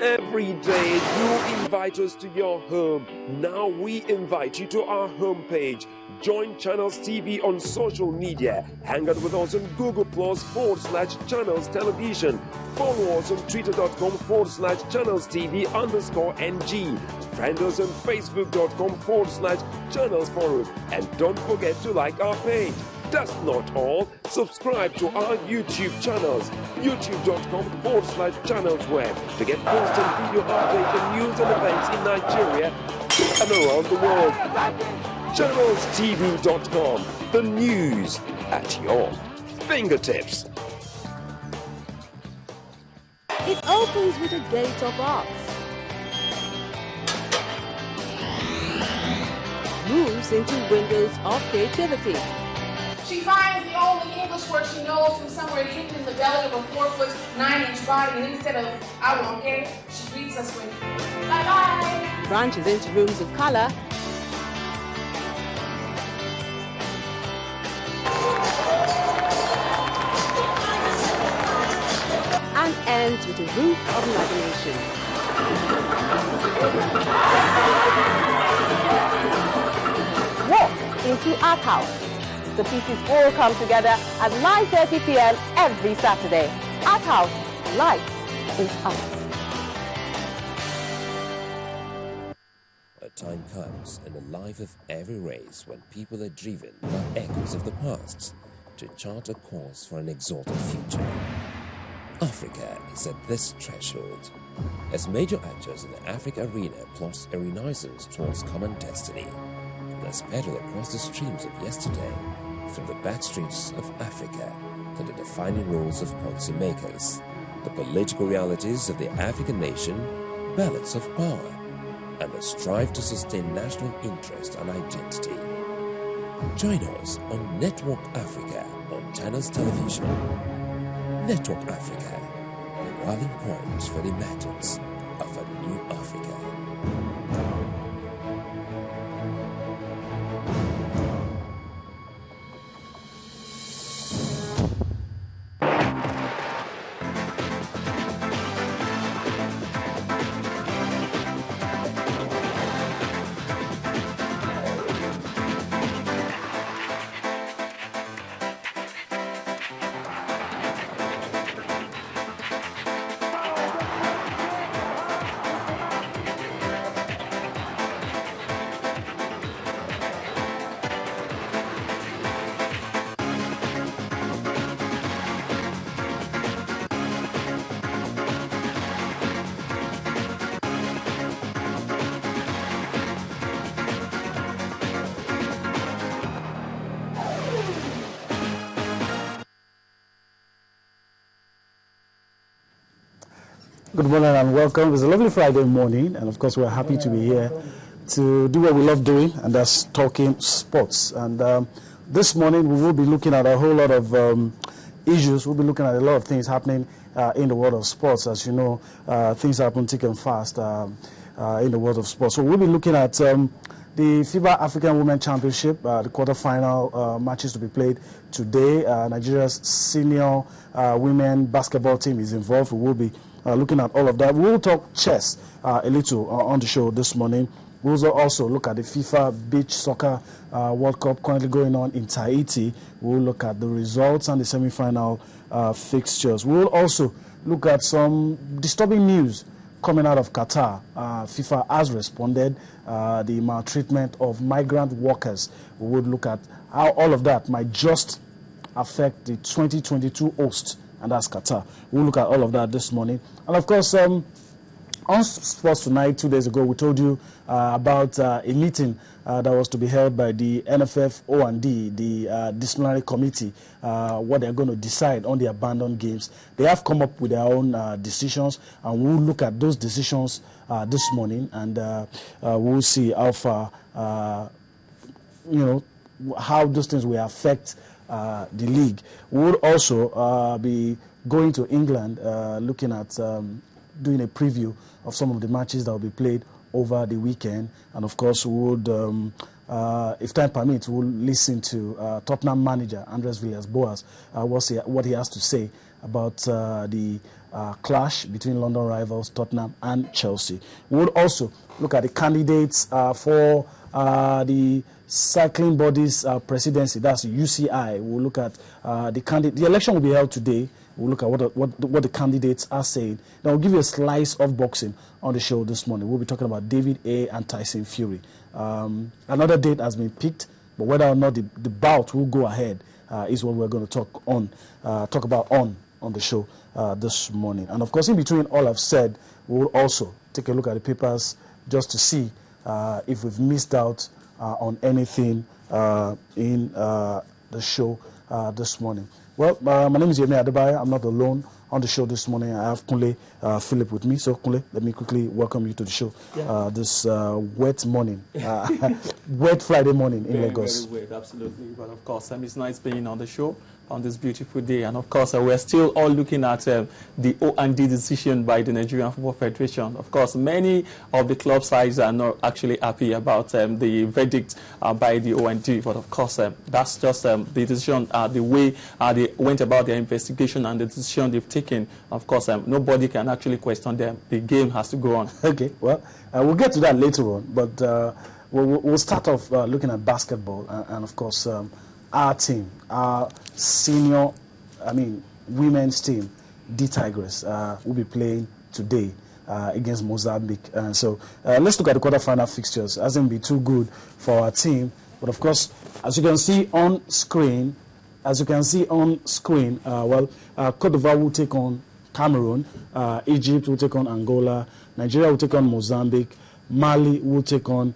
Every day you invite us to your home. Now we invite you to our homepage. Join Channels TV on social media. Hang out with us on Google Plus/Channels Television. Follow us on Twitter.com/Channels TV_NG. Friend us on Facebook.com/Channels Forum. And don't forget to like our page. That's not all. Subscribe to our YouTube channels. YouTube.com/Channels Web to get constant video updates on news and events in Nigeria and around the world. ChannelsTV.com. The news at your fingertips. It opens with a gate of arts. Moves into windows of creativity. She finds the only English word she knows from somewhere hidden in the belly of a 4'9" body, and instead of "I won't get it," she greets us with "Bye bye." Branches into rooms of color. And ends with a roof of imagination. Walk into Art House. The pieces all come together at 9:30 p.m. every Saturday. Art House, life is art. A time comes in the life of every race when people are driven by echoes of the past to chart a course for an exalted future. Africa is at this threshold as major actors in the Africa arena plot a renaissance towards common destiny. Let's pedal across the streams of yesterday, from the backstreets of Africa to the defining roles of policymakers, the political realities of the African nation, balance of power, and the strive to sustain national interest and identity. Join us on Network Africa on Channels Television. Network Africa, the rallying point for the emergence of a new Africa. Good morning and welcome. It's a lovely Friday morning, and of course we're happy to be here to do what we love doing, and that's talking sports. And this morning we will be looking at a whole lot of issues. We'll be looking at a lot of things happening in the world of sports. As you know, things happen thick and fast in the world of sports. So we'll be looking at the FIBA African Women Championship, the quarterfinal matches to be played today. Nigeria's senior women basketball team is involved. We will be looking at all of that. We'll talk chess a little on the show this morning. We'll also look at the FIFA Beach Soccer World Cup currently going on in Tahiti. We'll look at the results and the semi-final fixtures. We'll also look at some disturbing news coming out of Qatar. FIFA has responded, the maltreatment of migrant workers. We would look at how all of that might just affect the 2022 host, and that's Qatar. We'll look at all of that this morning. And of course, on Sports Tonight, 2 days ago, we told you about a meeting that was to be held by the NFF O&D, the disciplinary committee, what they're going to decide on the abandoned games. They have come up with their own decisions, and we'll look at those decisions this morning, and we'll see how far, how those things will affect the league. We'll also be going to England, looking at doing a preview of some of the matches that will be played over the weekend. And of course, we would, if time permits, we'll listen to Tottenham manager Andres Villas-Boas, what he has to say about the clash between London rivals Tottenham and Chelsea. We'll also look at the candidates for the cycling body's presidency, that's UCI. We'll look at the election will be held today. We'll look at what the candidates are saying. Then we'll give you a slice of boxing on the show this morning. We'll be talking about David A. and Tyson Fury. Another date has been picked, but whether or not the bout will go ahead is what we're going to talk about on the show this morning. And of course, in between all I've said, we'll also take a look at the papers just to see if we've missed out on anything in the show this morning. Well, my name is Yemi Adebayo. I'm not alone on the show this morning. I have Kunle Philip with me. So, Kunle, let me quickly welcome you to the show this wet morning, wet Friday morning in Lagos. Very wet, absolutely. But of course, it's nice being on the show on this beautiful day. And of course, we're still all looking at the O&D decision by the Nigerian Football Federation. Of course, many of the club sides are not actually happy about the verdict by the O&D. But of course, that's just the decision, the way they went about their investigation and the decision they've taken. Of course, nobody can actually question them. The game has to go on. Okay, well, we'll get to that later on. But we'll start off looking at basketball. And of course, our team, our senior, women's team, the Tigers, will be playing today against Mozambique. So let's look at the quarterfinal fixtures. It hasn't been too good for our team. But of course, as you can see on screen, Cote d'Ivoire will take on Cameroon, Egypt will take on Angola, Nigeria will take on Mozambique, Mali will take on